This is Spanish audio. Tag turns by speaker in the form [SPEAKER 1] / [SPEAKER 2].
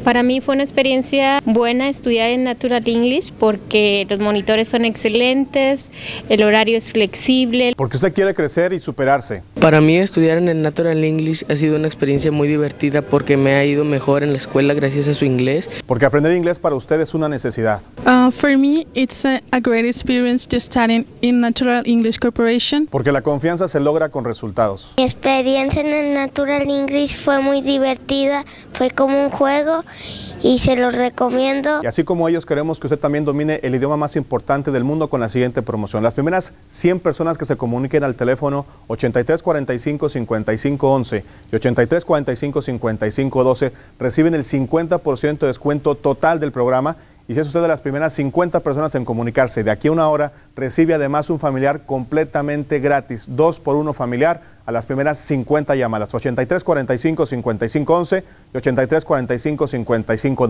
[SPEAKER 1] Para mí fue una experiencia buena estudiar en Natural English porque los monitores son excelentes, el horario es flexible.
[SPEAKER 2] Porque usted quiere crecer y superarse.
[SPEAKER 3] Para mí estudiar en el Natural English ha sido una experiencia muy divertida porque me ha ido mejor en la escuela gracias a su inglés.
[SPEAKER 2] Porque aprender inglés para usted es una necesidad.
[SPEAKER 4] For me, it's a great experience to study in Natural English Corporation.
[SPEAKER 2] Porque la confianza se logra con resultados.
[SPEAKER 5] Mi experiencia en el Natural English fue muy divertida, fue como un juego y se lo recomiendo.
[SPEAKER 2] Y así como ellos, queremos que usted también domine el idioma más importante del mundo con la siguiente promoción. Las primeras 100 personas que se comuniquen al teléfono 8345-5511 y 8345-5512 reciben el 50% de descuento total del programa. Y si es usted de las primeras 50 personas en comunicarse de aquí a una hora, recibe además un familiar completamente gratis, 2 por 1 familiar a las primeras 50 llamadas, 8345-5511 y 8345-5512.